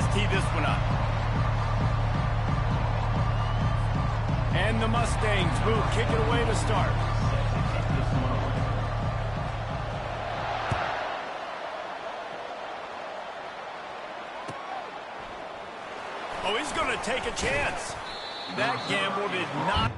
let's tee this one up. And the Mustangs will kick it away to start. Oh, he's going to take a chance. That gamble did not...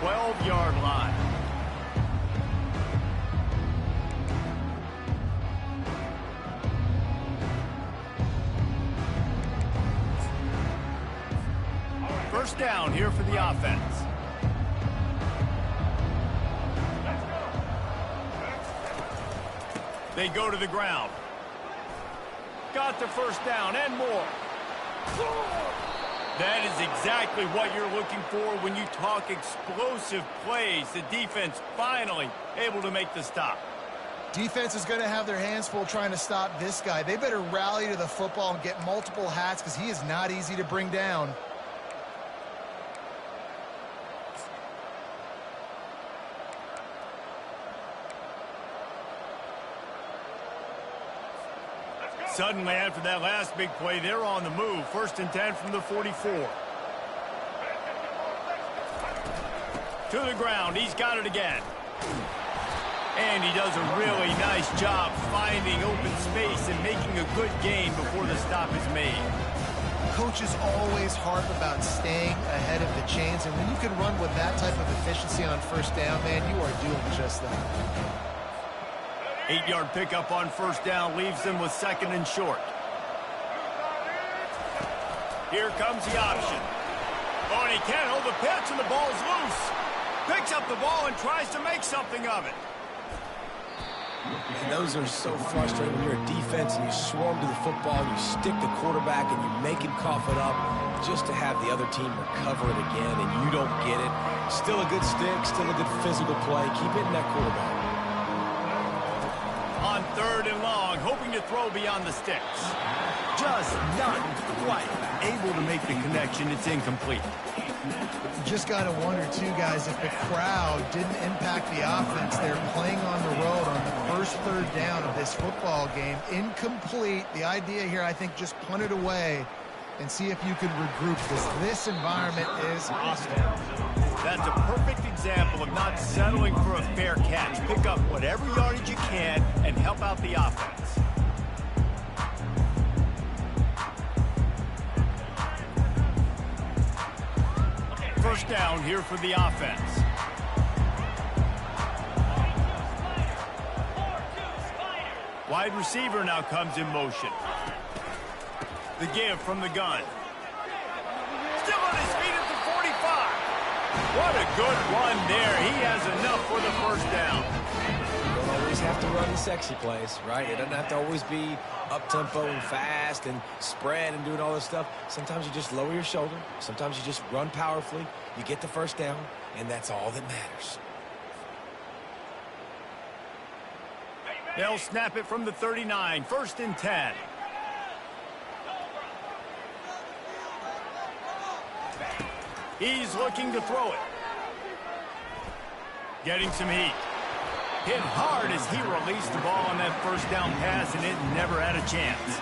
12-yard line. First down here for the offense. They go to the ground. Got the first down and more. That is exactly what you're looking for when you talk explosive plays. The defense finally able to make the stop. Defense is going to have their hands full trying to stop this guy. They better rally to the football and get multiple hats because he is not easy to bring down. Suddenly, after that last big play, they're on the move. 1st and 10 from the 44. To the ground. He's got it again. And he does a really nice job finding open space and making a good gain before the stop is made. Coaches always harp about staying ahead of the chains, and when you can run with that type of efficiency on first down, man, you are doing just that. 8-yard pickup on first down leaves them with 2nd and short. Here comes the option. Oh, and he can't hold the pitch, and the ball is loose. Picks up the ball and tries to make something of it. And those are so frustrating when you're a defense and you swarm to the football, you stick the quarterback, and you make him cough it up just to have the other team recover it again, and you don't get it. Still a good stick, still a good physical play. Keep hitting that quarterback. On 3rd and long, hoping to throw beyond the sticks. Just not quite able to make the connection. It's incomplete. You just got to wonder, too, guys, if the crowd didn't impact the offense. They're playing on the road on the first 3rd down of this football game. Incomplete. The idea here, I think, just punt it away and see if you can regroup, because this environment is hostile. That's a perfect example of not settling for a fair catch. Pick up whatever yardage you can and help out the offense. First down here for the offense. Wide receiver now comes in motion. The give from the gun. Still on his feet at the 45. What a good run there. He has enough for the first down. You don't always have to run the sexy plays, right? It doesn't have to always be up-tempo and fast and spread and doing all this stuff. Sometimes you just lower your shoulder. Sometimes you just run powerfully. You get the first down, and that's all that matters. They'll snap it from the 39. 1st and 10. He's looking to throw it. Getting some heat. Hit hard as he released the ball on that first down pass, and it never had a chance.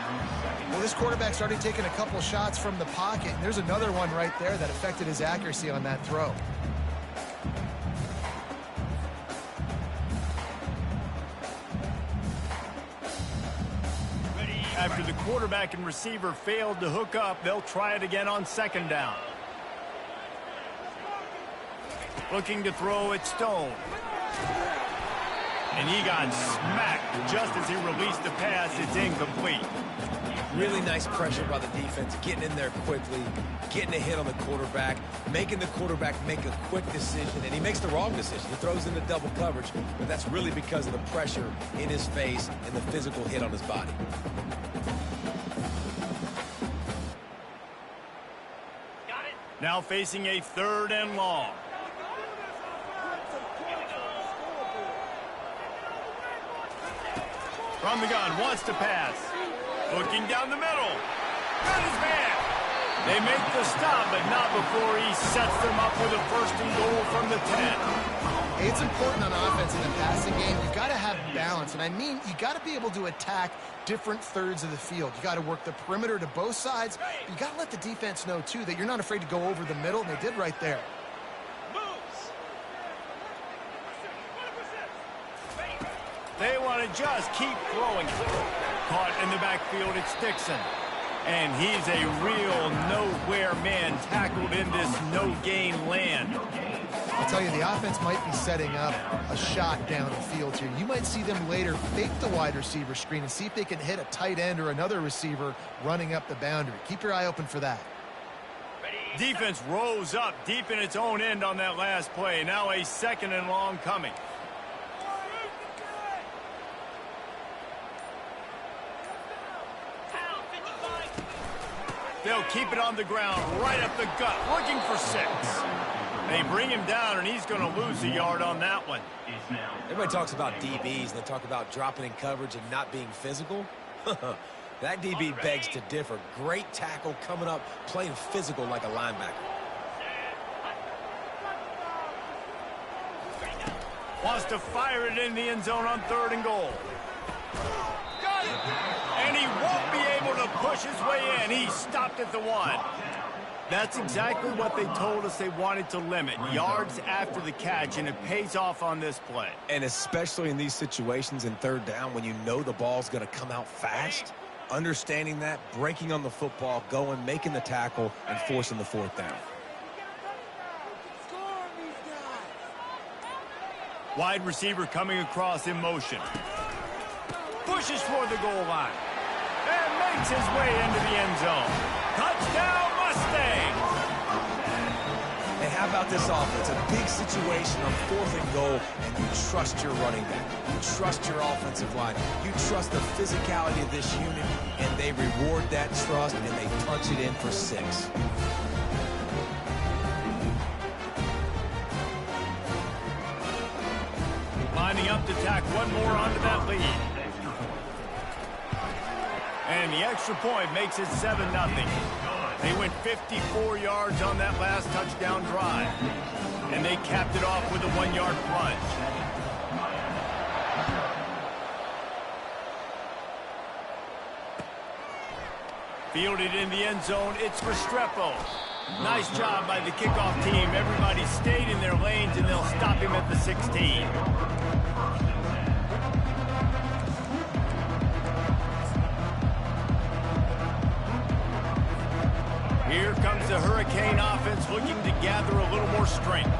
Well, this quarterback started taking a couple shots from the pocket, and there's another one right there that affected his accuracy on that throw. After the quarterback and receiver failed to hook up, they'll try it again on 2nd down. Looking to throw it Stone. And he got smacked just as he released the pass. It's incomplete. Really nice pressure by the defense, getting in there quickly, getting a hit on the quarterback, making the quarterback make a quick decision, and he makes the wrong decision. He throws into double coverage, but that's really because of the pressure in his face and the physical hit on his body. Now facing a 3rd and long. From the gun, wants to pass. Looking down the middle. Got his man. They make the stop, but not before he sets them up with a 1st and goal from the 10. It's important on offense in the passing game. You've got to have balance, and I mean you got to be able to attack different thirds of the field. You got to work the perimeter to both sides. You got to let the defense know, too, that you're not afraid to go over the middle, and they did right there. They want to just keep throwing. Caught in the backfield, it's Dixon. And he's a real nowhere man tackled in this no-gain land. I'll tell you, the offense might be setting up a shot down the field here. You might see them later fake the wide receiver screen and see if they can hit a tight end or another receiver running up the boundary. Keep your eye open for that. Defense rose up deep in its own end on that last play. Now a 2nd and long coming. They'll keep it on the ground, right up the gut, looking for 6. They bring him down, and he's going to lose a yard on that one. Everybody talks about DBs, and they talk about dropping in coverage and not being physical. That DB begs to differ. Great tackle coming up, playing physical like a linebacker. Wants to fire it in the end zone on 3rd and goal. Got it! And he won't be able to push his way in. He stopped at the 1. That's exactly what they told us they wanted to limit. Yards after the catch, and it pays off on this play. And especially in these situations in 3rd down when you know the ball's going to come out fast, understanding that, breaking on the football, going, making the tackle, and forcing the 4th down. Wide receiver coming across in motion. Pushes for the goal line. And makes his way into the end zone. Touchdown, Mustangs! And how about this offense? A big situation on 4th and goal, and you trust your running back. You trust your offensive line. You trust the physicality of this unit, and they reward that trust, and they punch it in for 6. Lining up to tack one more onto that lead. And the extra point makes it 7-0. They went 54 yards on that last touchdown drive. And they capped it off with a 1-yard plunge. Fielded in the end zone, it's Restrepo. Nice job by the kickoff team. Everybody stayed in their lanes, and they'll stop him at the 16. Here comes the Hurricane offense looking to gather a little more strength.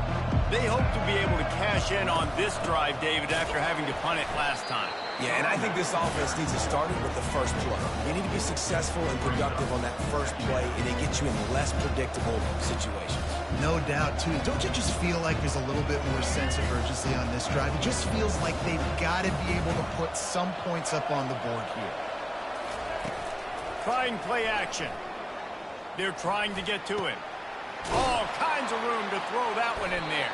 They hope to be able to cash in on this drive, David, after having to punt it last time. Yeah, and I think this offense needs to start it with the first play. You need to be successful and productive on that first play, and it gets you in less predictable situations. No doubt, too. Don't you just feel like there's a little bit more sense of urgency on this drive? It just feels like they've got to be able to put some points up on the board here. Trying play action. They're trying to get to him. All kinds of room to throw that one in there.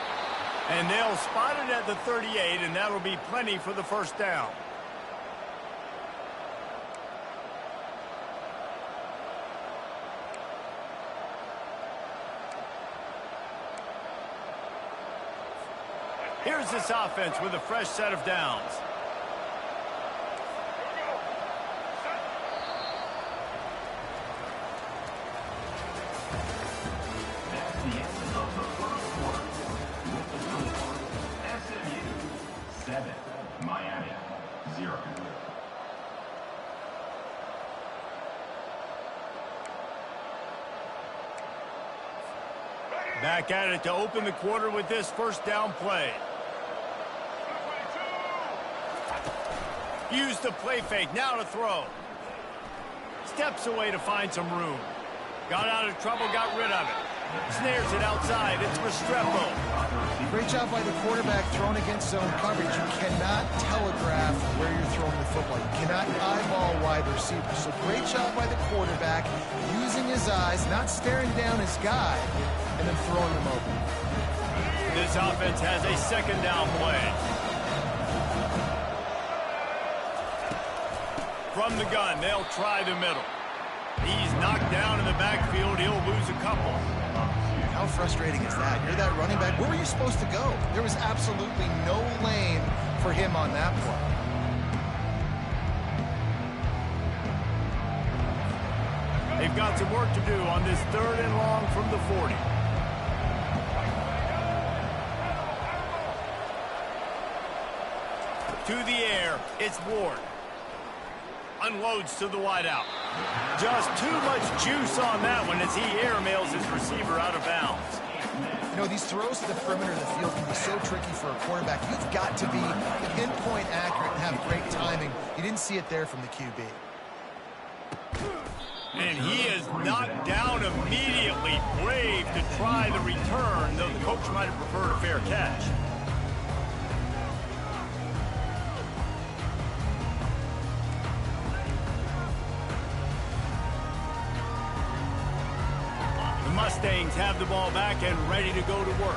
And they'll spot it at the 38, and that'll be plenty for the 1st down. Here's this offense with a fresh set of downs. Back at it to open the quarter with this 1st down play. Use the play fake, now to throw. Steps away to find some room. Got out of trouble, got rid of it. Snares it outside, it's Restrepo. Great job by the quarterback throwing against zone coverage. You cannot telegraph where you're throwing the football. You cannot eyeball wide receivers. So great job by the quarterback using his eyes, not staring down his guy, and then throwing him open. This offense has a 2nd down play. From the gun, they'll try the middle. He's knocked down in the backfield. He'll lose a couple. How frustrating is that? You're that running back. Where were you supposed to go? There was absolutely no lane for him on that play. They've got some work to do on this 3rd and long from the 40. To the air, it's Ward. Unloads to the wideout. Just too much juice on that one as he airmails his receiver out of bounds. You know, these throws to the perimeter of the field can be so tricky for a quarterback. You've got to be pinpoint accurate and have great timing. You didn't see it there from the QB. And he is knocked down immediately. Brave to try the return, though the coach might have preferred a fair catch. The Mustangs have the ball back and ready to go to work.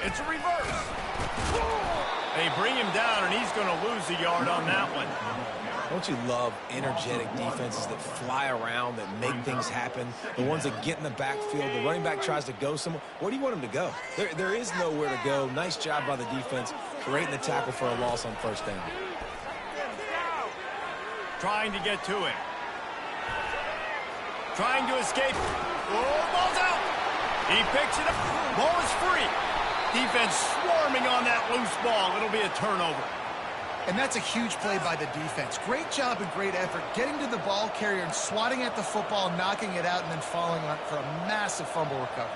It's a reverse. They bring him down, and he's going to lose a yard on that one. Don't you love energetic defenses that fly around, that make things happen? The ones that get in the backfield, the running back tries to go somewhere. Where do you want him to go? There is nowhere to go. Nice job by the defense, creating the tackle for a loss on first down. Trying to get to him. Trying to escape. Oh, ball's out. He picks it up. Ball is free. Defense swarming on that loose ball. It'll be a turnover. And that's a huge play by the defense. Great job and great effort getting to the ball carrier and swatting at the football, knocking it out, and then falling on it for a massive fumble recovery.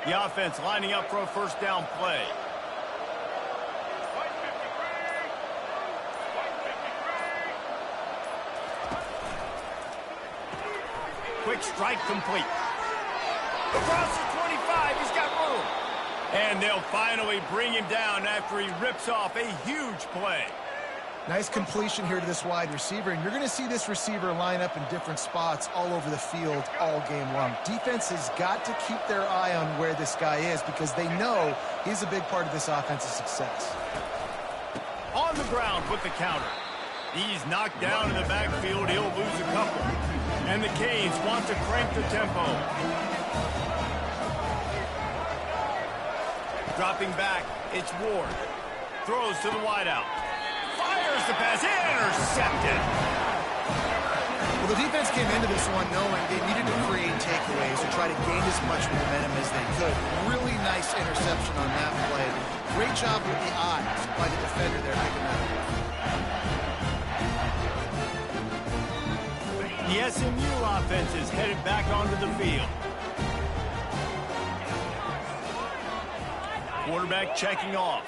The offense lining up for a first down play. Quick strike complete. Across the 25, he's got room. And they'll finally bring him down after he rips off a huge play. Nice completion here to this wide receiver, and you're going to see this receiver line up in different spots all over the field all game long. Defense has got to keep their eye on where this guy is because they know he's a big part of this offense's success. On the ground with the counter. He's knocked down in the backfield. He'll lose a couple. And the Canes want to crank the tempo. Dropping back, it's Ward. Throws to the wideout. Fires the pass, intercepted. Well, the defense came into this one knowing they needed to create takeaways to try to gain as much momentum as they could. Really nice interception on that play. Great job with the eyes by the defender there picking that up. The SMU offense is headed back onto the field. Quarterback checking off.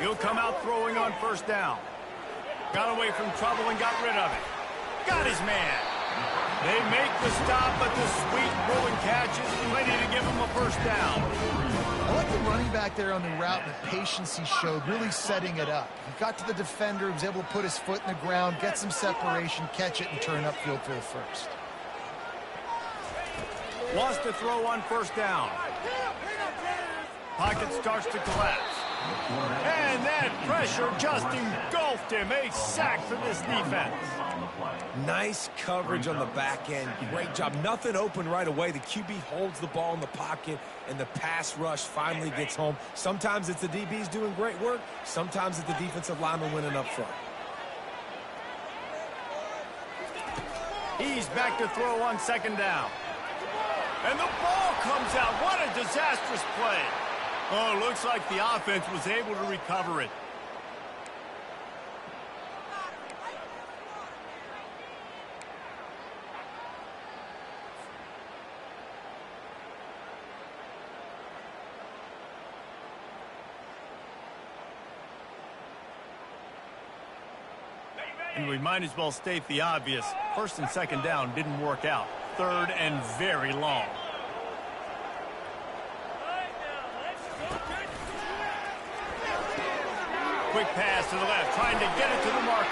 He'll come out throwing on first down. Got away from trouble and got rid of it. Got his man. They make the stop, but the sweet rolling catch is plenty to give him a first down. I like the running back there on the route and the patience he showed, really setting it up. He got to the defender, was able to put his foot in the ground, get some separation, catch it, and turn upfield for the first. Wants to throw on first down. Pocket starts to collapse. And that pressure just engulfed him. A sack for this defense. Nice coverage on the back end. Great job. Nothing open right away. The QB holds the ball in the pocket, and the pass rush finally gets home. Sometimes it's the DBs doing great work. Sometimes it's the defensive lineman winning up front. He's back to throw on second down. And the ball comes out. What a disastrous play. Oh, looks like the offense was able to recover it. And we might as well state the obvious. First and second down didn't work out. Third and very long. Quick pass to the left, trying to get it to the marker.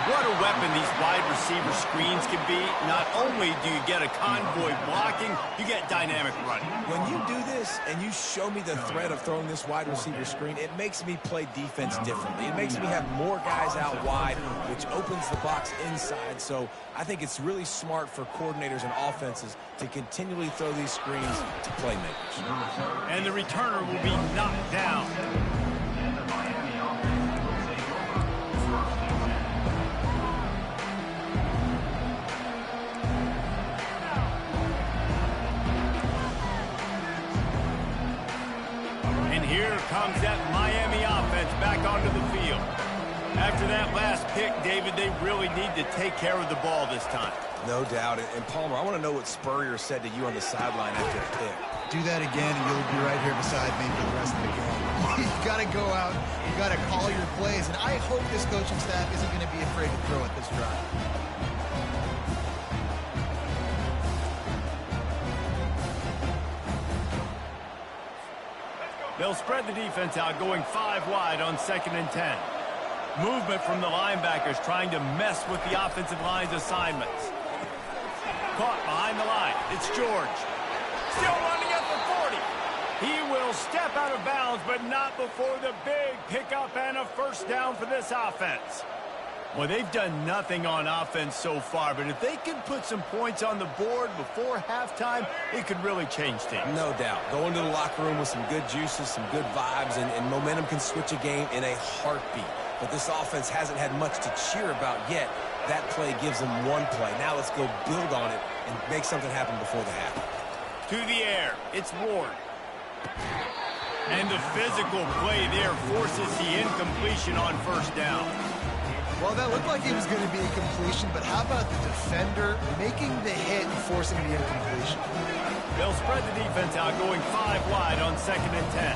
What a weapon these wide receiver screens can be. Not only do you get a convoy blocking, you get dynamic running. When you do this and you show me the threat of throwing this wide receiver screen, it makes me play defense differently. It makes me have more guys out wide, which opens the box inside. So I think it's really smart for coordinators and offenses to continually throw these screens to playmakers. And the returner will be knocked down. back onto the field. After that last pick, David, they really need to take care of the ball this time. No doubt. And Palmer, I want to know what Spurrier said to you on the sideline after the pick. Do that again, and you'll be right here beside me for the rest of the game. You got to go out. You got to call your plays. And I hope this coaching staff isn't going to be afraid to throw at this drive. They'll spread the defense out, going 5 wide on 2nd and 10. Movement from the linebackers trying to mess with the offensive line's assignments. Caught behind the line. It's George. Still running at the 40. He will step out of bounds, but not before the big pickup and a first down for this offense. Well, they've done nothing on offense so far, but if they can put some points on the board before halftime, it could really change things. No doubt. Go into the locker room with some good juices, some good vibes, and momentum can switch a game in a heartbeat. But this offense hasn't had much to cheer about yet. That play gives them one play. Now let's go build on it and make something happen before the half. To the air, it's Ward. And the physical play there forces the incompletion on first down. Well, that looked like it was going to be a completion, but how about the defender making the hit and forcing the incompletion? They'll spread the defense out, going 5 wide on 2nd and 10.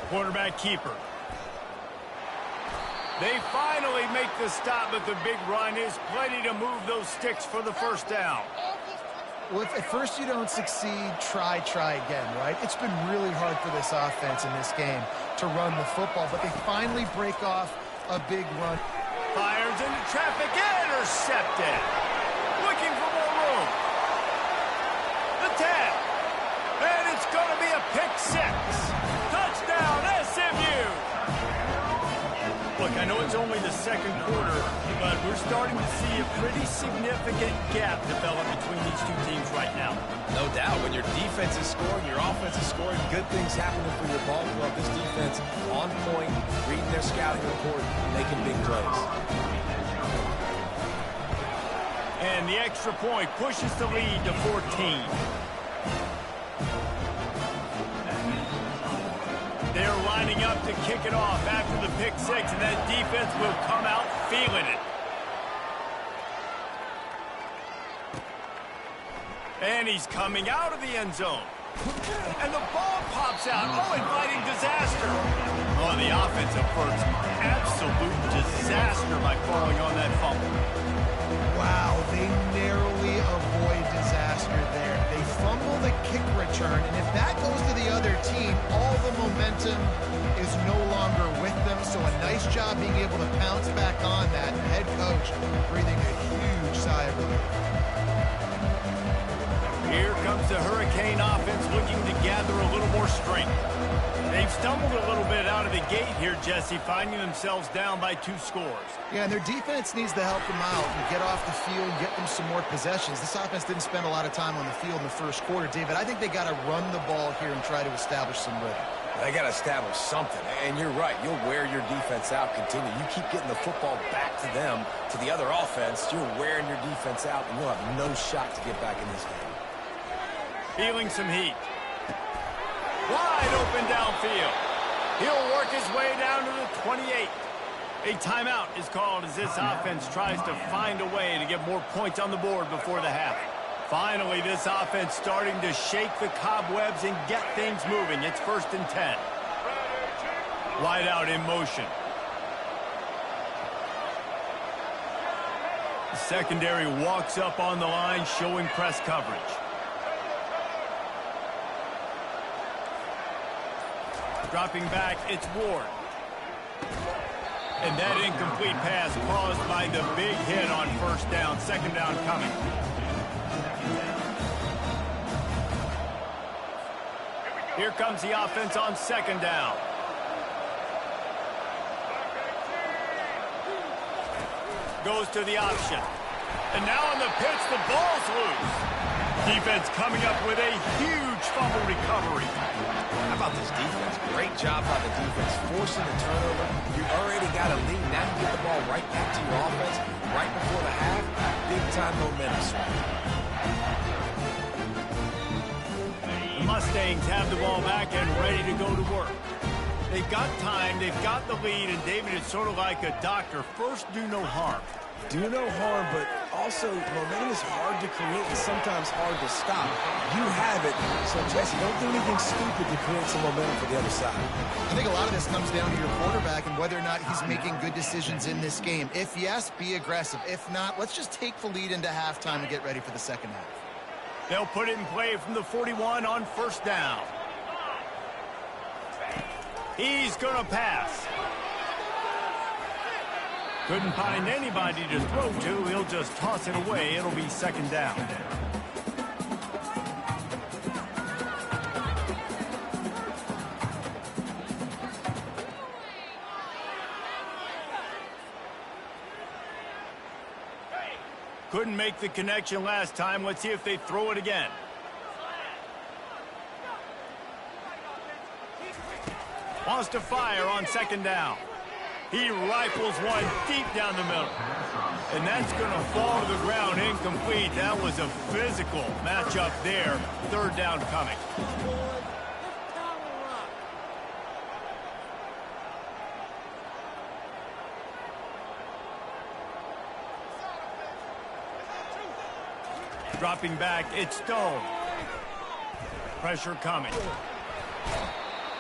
Quarterback keeper. They finally make the stop, but the big run is plenty to move those sticks for the first down. Well, if at first you don't succeed, try again, right? It's been really hard for this offense in this game to run the football, but they finally break off a big run. Fires into traffic, intercepted. Looking for more room. The 10. And it's going to be a pick 6. Touchdown, SMU. Look, I know it's only the second quarter, but we're starting to see a pretty significant gap develop between these two teams right now. No doubt. When your defense is scoring, your offense is scoring, good things happening for your ball club. This defense on point, reading their scouting report, making big plays. And the extra point pushes the lead to 14. They're lining up to kick it off after the pick 6, and that defense will come out feeling it. And he's coming out of the end zone. And the ball pops out. Oh, inviting disaster. Oh, the offensive first. Absolute disaster by falling on that fumble. Wow, they narrowly avoid disaster there. They fumble the kick return, and if that goes to the other team, all the momentum is no longer with them. So a nice job being able to pounce back on that. The head coach breathing a huge sigh of relief. Here comes the Hurricane offense looking to gather a little more strength. They've stumbled a little bit out of the gate here, Jesse, finding themselves down by 2 scores. Yeah, and their defense needs to help them out and get off the field, get them some more possessions. This offense didn't spend a lot of time on the field in the first quarter, David. I think they got to run the ball here and try to establish some rhythm. They got to establish something. And you're right. You'll wear your defense out, continue. You keep getting the football back to them, to the other offense, you're wearing your defense out, and you'll have no shot to get back in this game. Feeling some heat. Wide open downfield. He'll work his way down to the 28. A timeout is called as this offense tries to find a way to get more points on the board before the half. Finally, this offense starting to shake the cobwebs and get things moving. It's 1st and 10. Wide out in motion. The secondary walks up on the line, showing press coverage. Dropping back, it's Ward. And that incomplete pass caused by the big hit on first down. 2nd down coming. Here comes the offense on 2nd down. Goes to the option. And now on the pitch, the ball's loose. Defense coming up with a huge fumble recovery. How about this defense? Great job by the defense, forcing the turnover. You already got a lead. Now you get the ball right back to your offense right before the half. Big-time momentum swing. Mustangs have the ball back and ready to go to work. They've got time, they've got the lead, and David, it's sort of like a doctor. First, do no harm. Do no harm, but also momentum is hard to create and sometimes hard to stop. You have it, so Jesse, don't do anything stupid to create some momentum for the other side. I think a lot of this comes down to your quarterback and whether or not he's making good decisions in this game. If yes, be aggressive. If not, let's just take the lead into halftime and get ready for the second half. They'll put it in play from the 41 on first down. He's going to pass. Couldn't find anybody to throw to. He'll just toss it away. It'll be second down. Couldn't make the connection last time. Let's see if they throw it again. Wants to fire on second down. He rifles one deep down the middle. And that's going to fall to the ground incomplete. That was a physical matchup there. Third down coming. Dropping back, it's Stone. Pressure coming.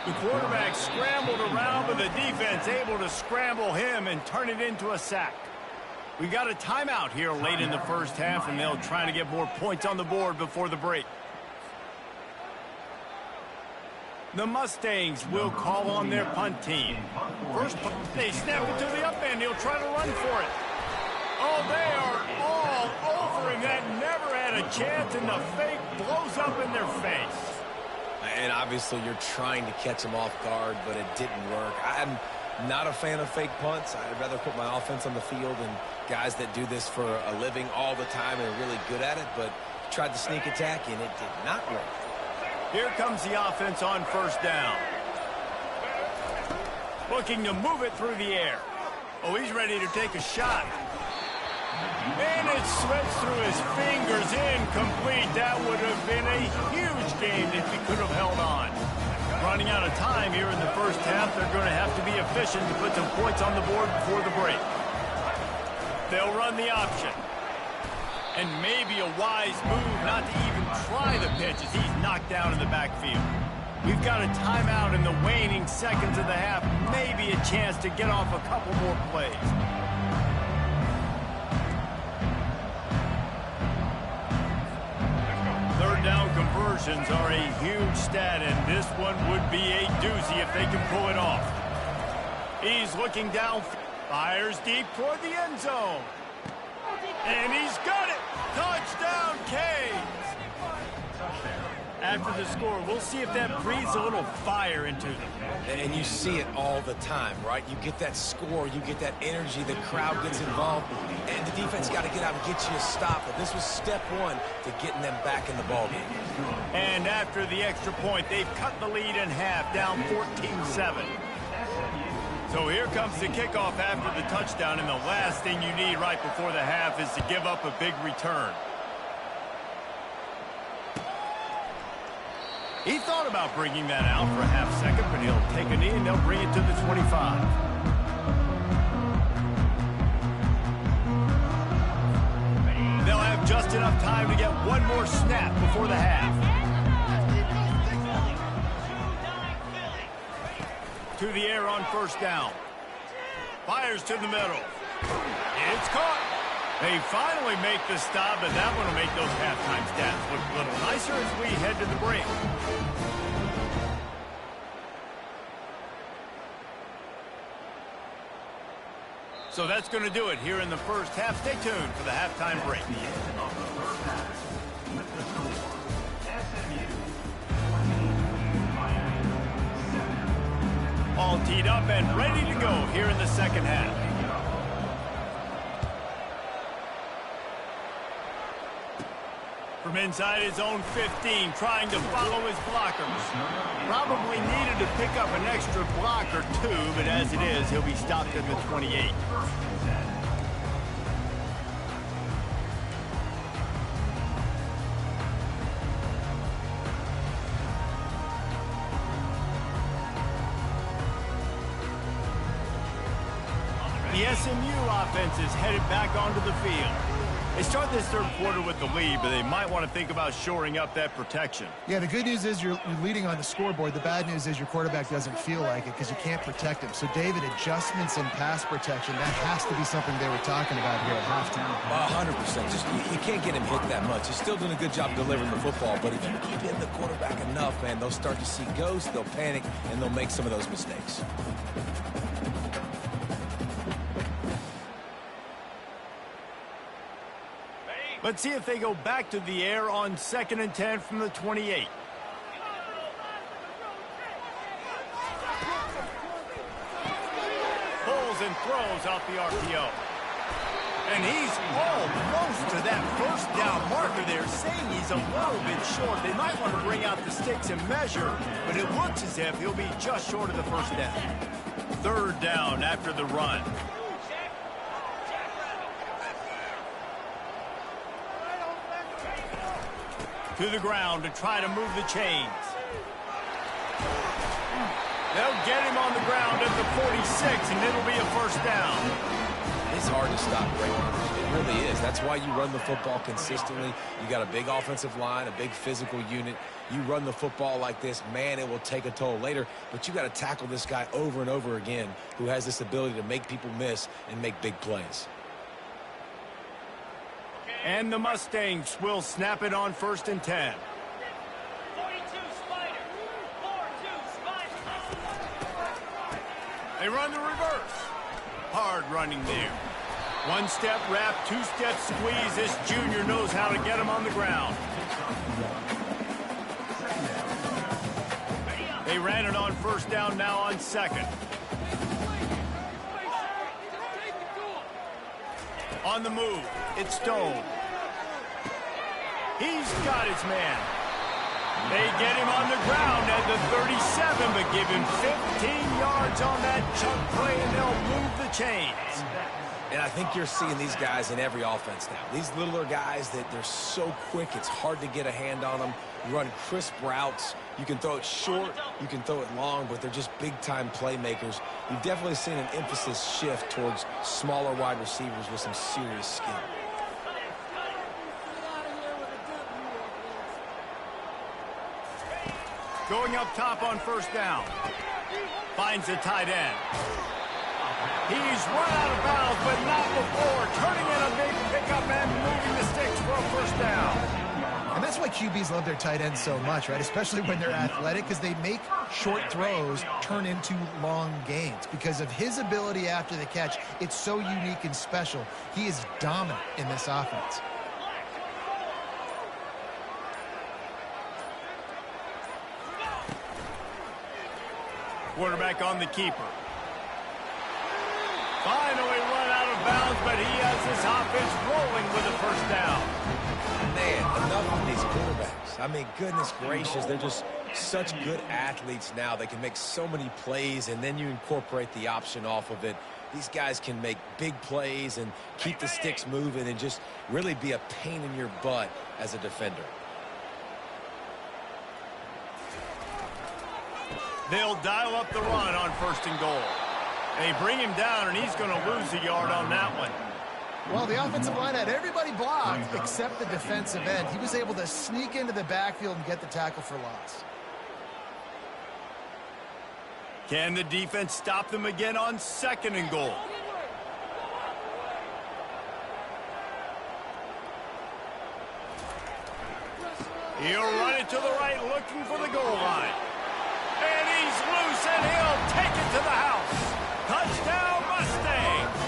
The quarterback scrambled around, but the defense able to scramble him and turn it into a sack. We got a timeout here late in the first half, and they'll try to get more points on the board before the break. The Mustangs will call on their punt team. First punt, they snap it to the up end. He'll try to run for it. Oh, they are all over him. That never had a chance, and the fake blows up in their face. And obviously you're trying to catch him off guard, but it didn't work. I'm not a fan of fake punts. I'd rather put my offense on the field and guys that do this for a living all the time and are really good at it, but tried the sneak attack, and it did not work. Here comes the offense on first down. Looking to move it through the air. Oh, he's ready to take a shot. And it slips through his fingers, incomplete. That would have been a huge game if he could have held on. Running out of time here in the first half. They're going to have to be efficient to put some points on the board before the break. They'll run the option. And maybe a wise move not to even try the pitch as he's knocked down in the backfield. We've got a timeout in the waning seconds of the half. Maybe a chance to get off a couple more plays. Third down conversions are a huge stat, and this one would be a doozy if they can pull it off. He's looking down, fires deep toward the end zone. And he's got it! Touchdown, Canes! After the score, we'll see if that breathes a little fire into them. And you see it all the time, right? You get that score, you get that energy, the crowd gets involved, and the defense got to get out and get you a stop. But this was step one to getting them back in the ballgame. And after the extra point, they've cut the lead in half, down 14-7. So here comes the kickoff after the touchdown, and the last thing you need right before the half is to give up a big return. He thought about bringing that out for a half second, but he'll take a knee and they'll bring it to the 25. They'll have just enough time to get one more snap before the half. To the air on first down. Fires to the middle. It's caught. They finally make the stop, and that one will make those halftime stats look a little nicer as we head to the break. So that's going to do it here in the first half. Stay tuned for the halftime break. All teed up and ready to go here in the second half. From inside his own 15, trying to follow his blockers. Probably needed to pick up an extra block or two, but as it is, he'll be stopped at the 28. The SMU offense is headed back onto the field. They start this third quarter with the lead, but they might want to think about shoring up that protection. Yeah, the good news is you're leading on the scoreboard. The bad news is your quarterback doesn't feel like it because you can't protect him. So, David, adjustments in pass protection, that has to be something they were talking about here at halftime. 100%. Just you can't get him hit that much. He's still doing a good job delivering the football, but if you keep hitting the quarterback enough, man, they'll start to see ghosts, they'll panic, and they'll make some of those mistakes. Let's see if they go back to the air on 2nd and 10 from the 28. Pulls and throws out the RPO. And he's almost to that first down marker there, saying he's a little bit short. They might want to bring out the sticks and measure, but it looks as if he'll be just short of the first down. 3rd down after the run. To the ground to try to move the chains. They'll get him on the ground at the 46, and it'll be a first down. It's hard to stop great runners. It really is. That's why you run the football consistently. You got a big offensive line, a big physical unit. You run the football like this, man, it will take a toll later. But you got to tackle this guy over and over again who has this ability to make people miss and make big plays. And the Mustangs will snap it on 1st and 10. 42 Spider. 4-2 Spider. They run the reverse. Hard running there. 1-step wrap, 2-step squeeze. This junior knows how to get him on the ground. They ran it on 1st down, now on 2nd. On the move, it's Stone. He's got his man. They get him on the ground at the 37, but give him 15 yards on that chunk play, and they'll move the chains. And I think you're seeing these guys in every offense now. These littler guys, that they're so quick, it's hard to get a hand on them. You run crisp routes. You can throw it short, you can throw it long, but they're just big-time playmakers. You've definitely seen an emphasis shift towards smaller wide receivers with some serious skill. Going up top on 1st down. Finds the tight end. He's run out of bounds, but not before. Turning in a big pickup and moving the sticks for a 1st down. And that's why QBs love their tight ends so much, right? Especially when they're athletic, because they make short throws turn into long gains. Because of his ability after the catch, it's so unique and special. He is dominant in this offense. Quarterback on the keeper. Finally run out of bounds, but he has this offense rolling with a 1st down. Man, enough of these quarterbacks. I mean, goodness gracious, they're just such good athletes now. They can make so many plays, and then you incorporate the option off of it. These guys can make big plays and keep the sticks moving and just really be a pain in your butt as a defender. They'll dial up the run on 1st and goal. They bring him down, and he's going to lose a yard on that one. Well, the offensive line had everybody blocked except the defensive end. He was able to sneak into the backfield and get the tackle for loss. Can the defense stop them again on 2nd and goal? He'll run it to the right, looking for the goal line. And he's loose, and he'll take it to the house. Touchdown, Mustangs!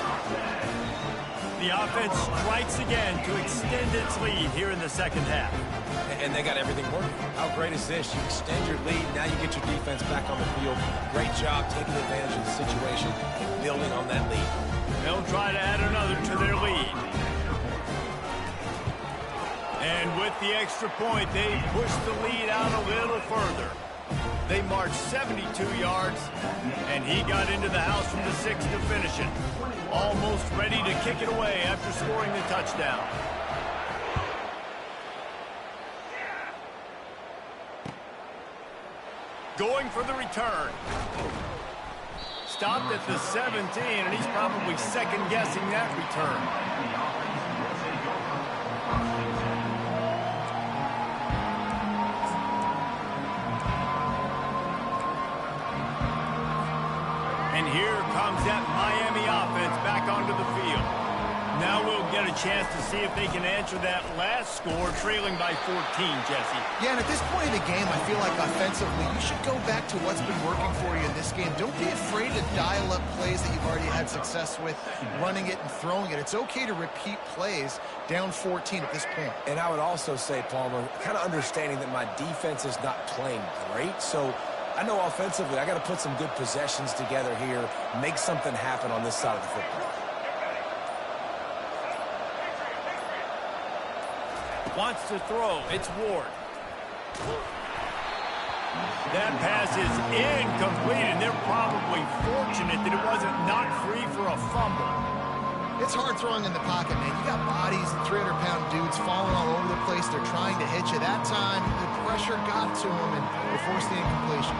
The offense strikes again to extend its lead here in the 2nd half. And they got everything working. How great is this? You extend your lead, now you get your defense back on the field. Great job taking advantage of the situation and building on that lead. They'll try to add another to their lead. And with the extra point, they push the lead out a little further. They marched 72 yards, and he got into the house from the 6 to finish it. Almost ready to kick it away after scoring the touchdown. Going for the return. stopped at the 17, and he's probably second-guessing that return. And here comes that Miami offense back onto the field. Now we'll get a chance to see if they can answer that last score, trailing by 14, Jesse. Yeah, and at this point of the game, I feel like offensively, you should go back to what's been working for you in this game. Don't be afraid to dial up plays that you've already had success with, running it and throwing it. It's okay to repeat plays down 14 at this point. And I would also say, Palmer, kind of understanding that my defense is not playing great, so I know offensively I got to put some good possessions together here, make something happen on this side of the football. Wants to throw. It's Ward. That pass is incomplete, and they're probably fortunate that it wasn't knocked free for a fumble. It's hard throwing in the pocket, man. You got bodies and 300-pound dudes falling all over the place. They're trying to hit you. That time, the pressure got to them, and they forced the incompletion.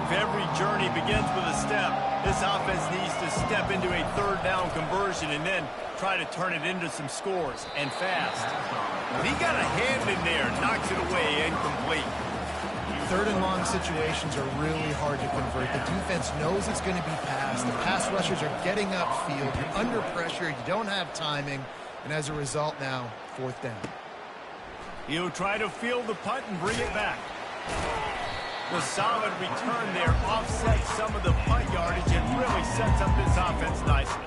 If every journey begins with a step, this offense needs to step into a third down conversion and then try to turn it into some scores, and fast. But he got a hand in there, knocks it away, incomplete. Third and long situations are really hard to convert. The defense knows it's going to be passed. The pass rushers are getting upfield. You're under pressure. You don't have timing. And as a result now, fourth down. He'll try to field the punt and bring it back. The solid return there offsets some of the punt yardage and really sets up this offense nicely.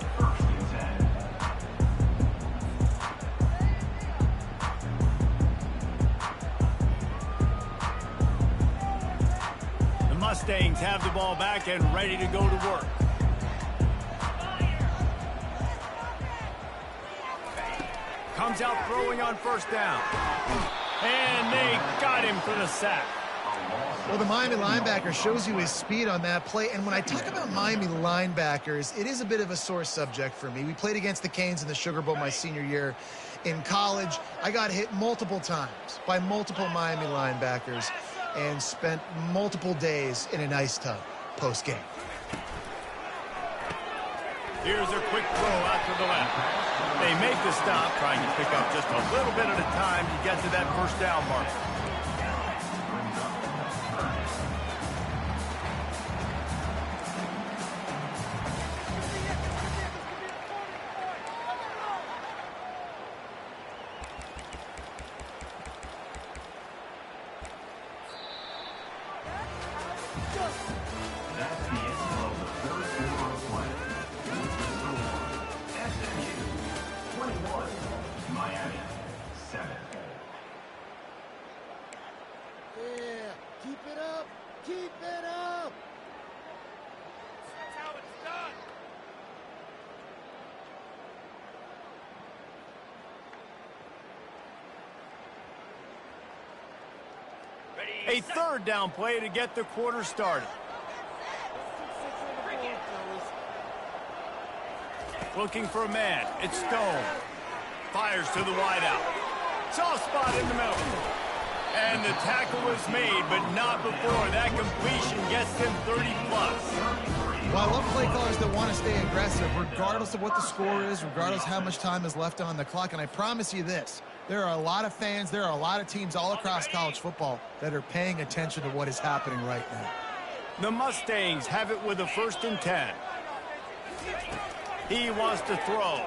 The Mustangs have the ball back and ready to go to work. Comes out throwing on first down. And they got him for the sack. Well, the Miami linebacker shows you his speed on that play. And when I talk about Miami linebackers, it is a bit of a sore subject for me. We played against the Canes in the Sugar Bowl my senior year in college. I got hit multiple times by multiple Miami linebackers and spent multiple days in an ice tub post-game. Here's a quick throw out to the left. They make the stop, trying to pick up just a little bit at a time to get to that first down mark. A third down play to get the quarter started. Looking for a man. It's Stone. Fires to the wideout. Soft spot in the middle. And the tackle was made, but not before. That completion gets them 30+. Well, I love play callers that want to stay aggressive, regardless of what the score is, regardless how much time is left on the clock. And I promise you this, there are a lot of fans, there are a lot of teams all across college football that are paying attention to what is happening right now. The Mustangs have it with a 1st and 10. He wants to throw.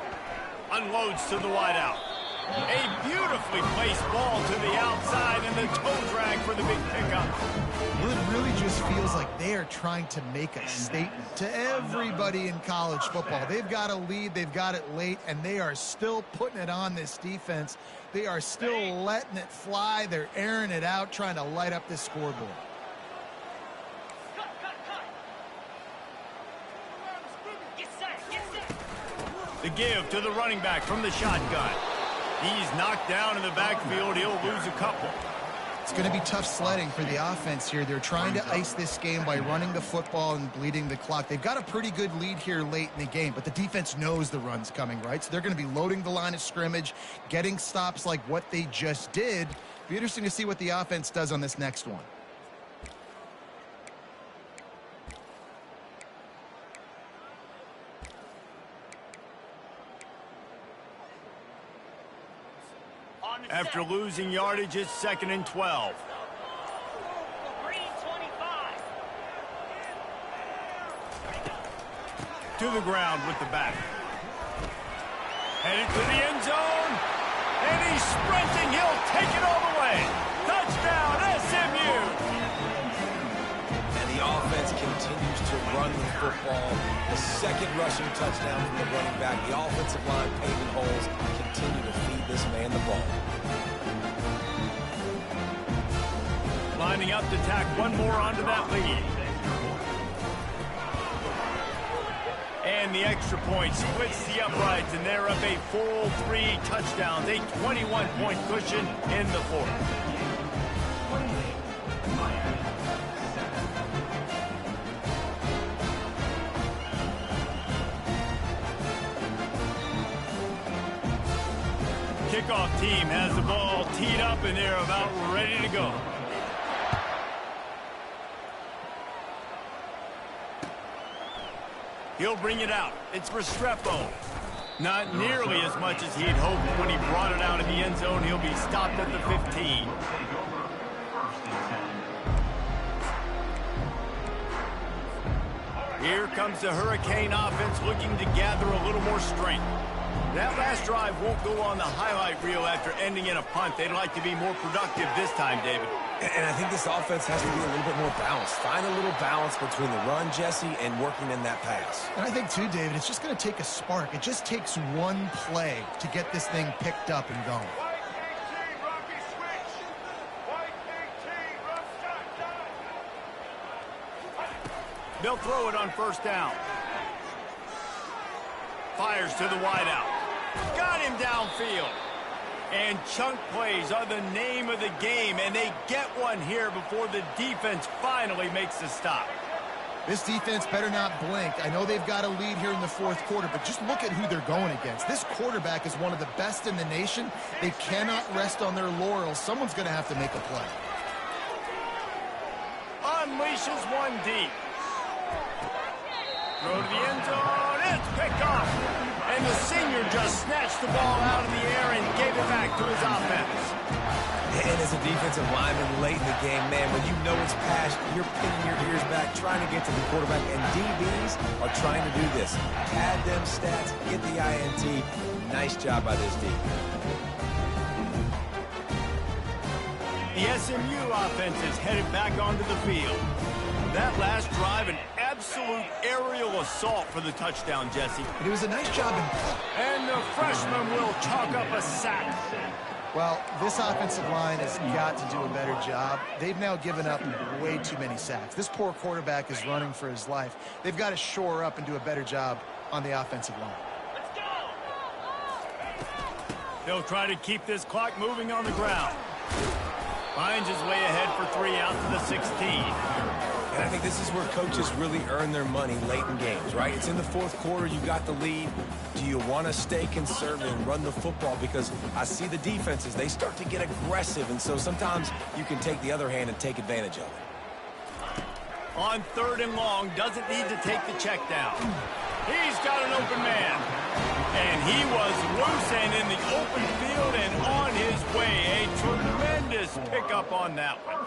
Unloads to the wideout. A beautifully placed ball to the outside and the toe drag for the big pickup. Well, it really just feels like they are trying to make a statement to everybody in college football. They've got a lead, they've got it late, and they are still putting it on this defense. They are still letting it fly. They're airing it out, trying to light up this scoreboard. The give to the running back from the shotgun. He's knocked down in the backfield. He'll lose a couple. It's going to be tough sledding for the offense here. They're trying to ice this game by running the football and bleeding the clock. They've got a pretty good lead here late in the game, but the defense knows the run's coming, right? So they're going to be loading the line of scrimmage, getting stops like what they just did. Be interesting to see what the offense does on this next one. After losing yardage, it's 2nd and 12. Green 25. To the ground with the back. Headed to the end zone. And he's sprinting. He'll take it all the way. Touchdown, SMU. And the offense continues to run the football. The second rushing touchdown from the running back. The offensive line paving holes. Continue to feed this man the ball. Lining up to tack one more onto that lead. And the extra point splits the uprights, and they're up a full 3 touchdowns, a 21-point cushion in the fourth. Kickoff team has the ball teed up, and they're about ready to go. He'll bring it out. It's Restrepo. Not nearly as much as he had hoped when he brought it out of the end zone. He'll be stopped at the 15. Here comes the Hurricane offense looking to gather a little more strength. That last drive won't go on the highlight reel after ending in a punt. They'd like to be more productive this time, David. And I think this offense has to be a little bit more balanced. Find a little balance between the run, Jesse, and working in that pass. And I think, too, David, it's just going to take a spark. It just takes one play to get this thing picked up and going. They'll throw it on first down. Fires to the wideout. Got him downfield. And chunk plays are the name of the game, and they get one here before the defense finally makes the stop. This defense better not blink. I know they've got a lead here in the fourth quarter, but just look at who they're going against. This quarterback is one of the best in the nation. They cannot rest on their laurels. Someone's going to have to make a play. Unleashes one deep. Throw to the end zone. It's picked off. And the senior just snatched the ball out of the air and gave it back to his offense. And as a defensive lineman late in the game, man, when you know it's past, you're pinning your ears back, trying to get to the quarterback. And DBs are trying to do this. Pad them stats, get the INT. Nice job by this D. The SMU offense is headed back onto the field. That last drive, an absolute aerial assault for the touchdown, Jesse. But it was a nice job in... And the freshman will chalk up a sack. Well, this offensive line has got to do a better job. They've now given up way too many sacks. This poor quarterback is running for his life. They've got to shore up and do a better job on the offensive line. Let's go. They'll try to keep this clock moving on the ground. Finds his way ahead for 3 out to the 16. And I think this is where coaches really earn their money late in games, right? It's in the fourth quarter. You got the lead. Do you want to stay conservative and run the football? Because I see the defenses, they start to get aggressive, and so sometimes you can take the other hand and take advantage of it. On 3rd and long, doesn't need to take the check down. He's got an open man. And he was loose and in the open field and on his way. A tremendous pickup on that one.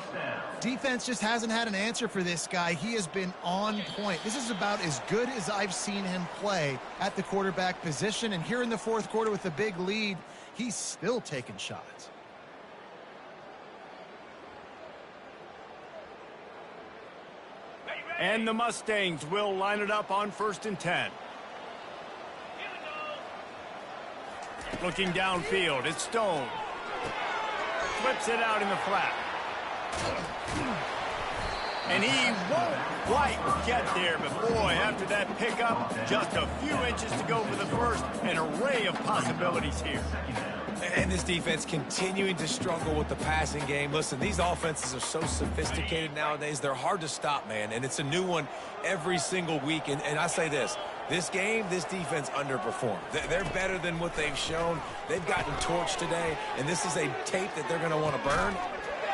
Defense just hasn't had an answer for this guy. He has been on point. This is about as good as I've seen him play at the quarterback position. And here in the fourth quarter with a big lead, he's still taking shots. And the Mustangs will line it up on 1st and 10. Looking downfield, it's Stone. Flips it out in the flat. And he won't quite get there, but boy, after that pickup, just a few inches to go for the first. An array of possibilities here. And this defense continuing to struggle with the passing game. Listen, these offenses are so sophisticated nowadays. They're hard to stop, man. And it's a new one every single week. And I say this game, this defense underperformed. They're better than what they've shown. They've gotten torched today. And this is a tape that they're going to want to burn.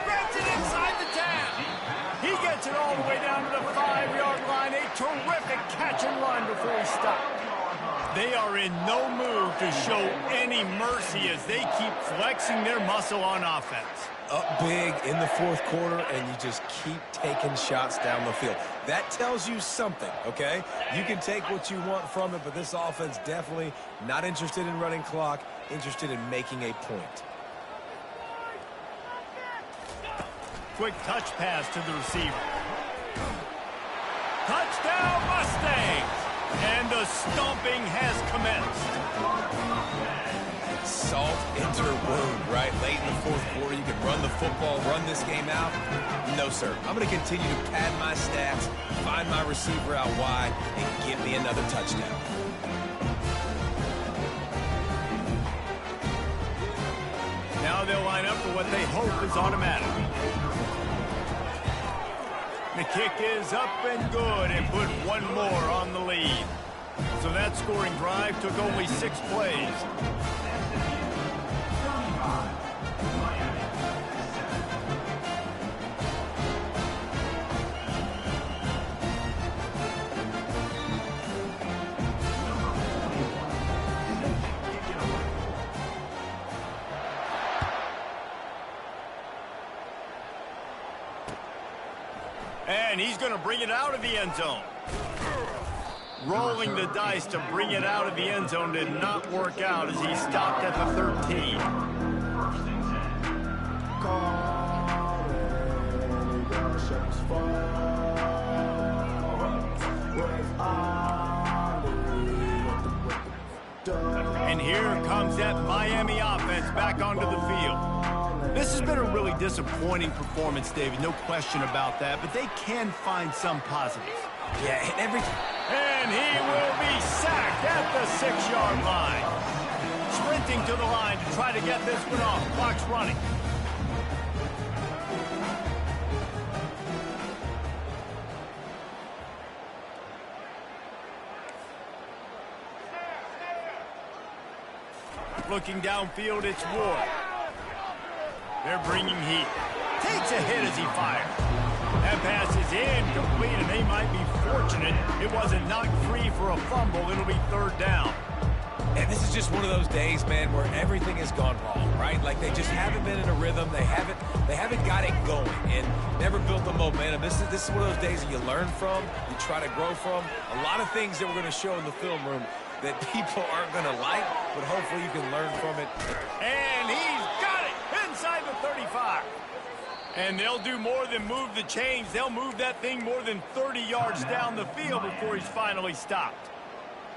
Grabs it inside the 10. He gets it all the way down to the 5-yard line. A terrific catch and run before he stopped. They are in no mood to show any mercy as they keep flexing their muscle on offense. Up big in the fourth quarter, and you just keep taking shots down the field. That tells you something, okay? You can take what you want from it, but this offense definitely not interested in running clock, interested in making a point. Quick touch pass to the receiver. Touchdown Mustangs! And the stomping has commenced. Salt into her wound, right? Late in the fourth quarter, you can run the football, run this game out. No, sir. I'm going to continue to pad my stats, find my receiver out wide, and give me another touchdown. Now they'll line up for what they hope is automatic. The kick is up and good and put one more on the lead. So that scoring drive took only 6 plays. And he's going to bring it out of the end zone. Rolling the dice to bring it out of the end zone did not work out as he stopped at the 13. And here comes that Miami offense back onto the field. This has been a really disappointing performance, David, no question about that, but they can find some positives. Yeah, And he will be sacked at the 6-yard line. Sprinting to the line to try to get this one off. Clock's running. Looking downfield, it's Ward. They're bringing heat. Takes a hit as he fires. That pass is incomplete, and they might be fortunate it wasn't knocked free for a fumble. It'll be 3rd down. And this is just one of those days, man, where everything has gone wrong, right? Like they just haven't been in a rhythm. They haven't got it going and never built the momentum. This is one of those days that you learn from, you try to grow from. A lot of things that we're going to show in the film room that people aren't going to like, but hopefully you can learn from it. And he's got it inside the 35. And they'll do more than move the chains. They'll move that thing more than 30 yards down the field before he's finally stopped.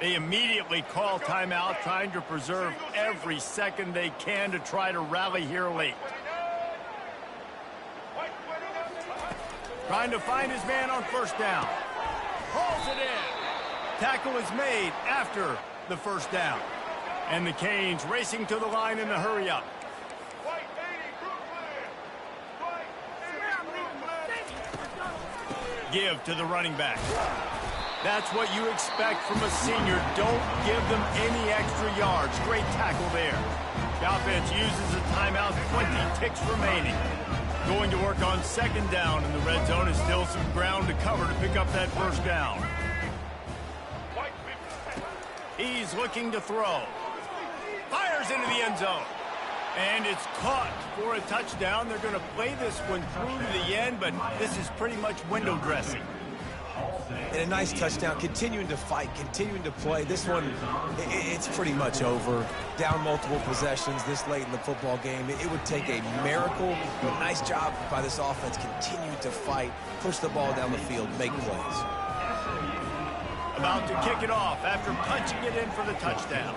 They immediately call timeout, trying to preserve every second they can to try to rally here late. Trying to find his man on 1st down. Hauls it in. Tackle is made after the 1st down. And the Canes racing to the line in a hurry-up. Give to the running back. That's what you expect from a senior. Don't give them any extra yards. Great tackle there. The offense uses a timeout, 20 ticks remaining. Going to work on 2nd down, and the red zone is still some ground to cover to pick up that 1st down. He's looking to throw. Fires into the end zone. And it's caught for a touchdown. They're going to play this one through to the end, but this is pretty much window dressing. And a nice touchdown, continuing to fight, continuing to play. This one, it's pretty much over. Down multiple possessions this late in the football game. It would take a miracle, but nice job by this offense. Continue to fight, push the ball down the field, make plays. About to kick it off after punching it in for the touchdown.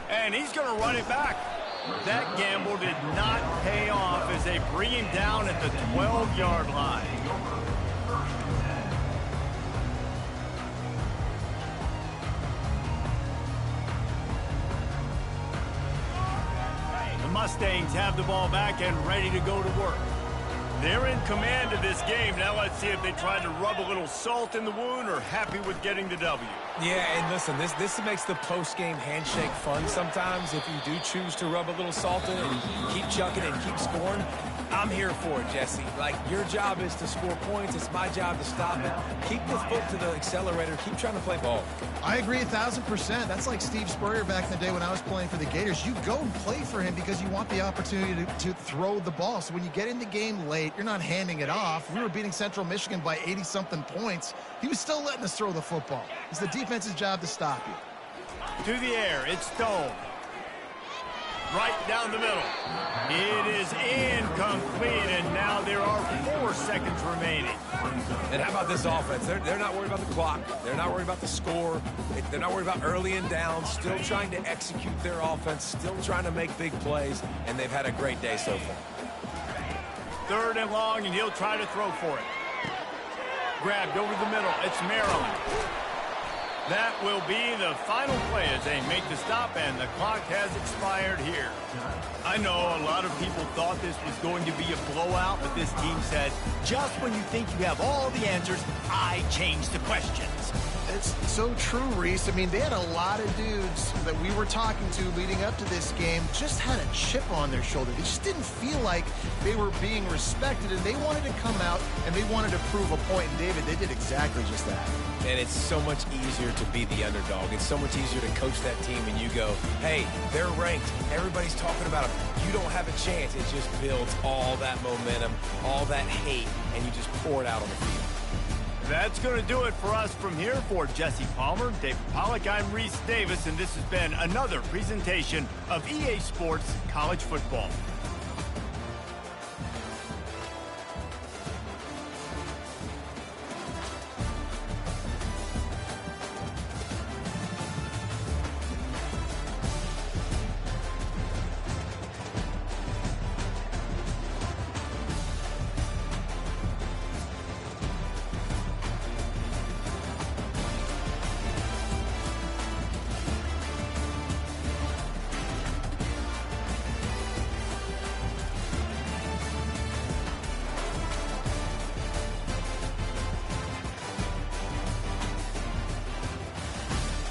And he's going to run it back. That gamble did not pay off as they bring him down at the 12-yard line. The Mustangs have the ball back and ready to go to work. They're in command of this game. Now let's see if they try to rub a little salt in the wound or happy with getting the W. Yeah, and listen, this makes the post-game handshake fun sometimes if you do choose to rub a little salt in it and keep chucking and keep scoring. I'm here for it, Jesse. Like, your job is to score points. It's my job to stop it. Keep the foot to the accelerator. Keep trying to play ball. I agree 1,000%. That's like Steve Spurrier back in the day when I was playing for the Gators. You go and play for him because you want the opportunity to throw the ball. So when you get in the game late, you're not handing it off. We were beating Central Michigan by 80-something points. He was still letting us throw the football. It's the defense's job to stop you. To the air, it's Stone. Right down the middle. It is incomplete, and now there are 4 seconds remaining. And how about this offense? They're not worried about the clock. They're not worried about the score. They're not worried about early and down. Still trying to execute their offense. Still trying to make big plays, and they've had a great day so far. 3rd and long, and he'll try to throw for it. Grabbed over the middle. It's Maryland. That will be the final play as they make the stop, and the clock has expired here. I know a lot of people thought this was going to be a blowout, but this team said, just when you think you have all the answers, I change the questions. It's so true, Reese. I mean, they had a lot of dudes that we were talking to leading up to this game just had a chip on their shoulder. They just didn't feel like they were being respected, and they wanted to come out, and they wanted to prove a point. And, David, they did exactly just that. And it's so much easier to be the underdog. It's so much easier to coach that team and you go, hey, they're ranked. Everybody's talking about them. You don't have a chance. It just builds all that momentum, all that hate, and you just pour it out on the field. That's going to do it for us from here. For Jesse Palmer, David Pollack, I'm Reese Davis, and this has been another presentation of EA Sports College Football.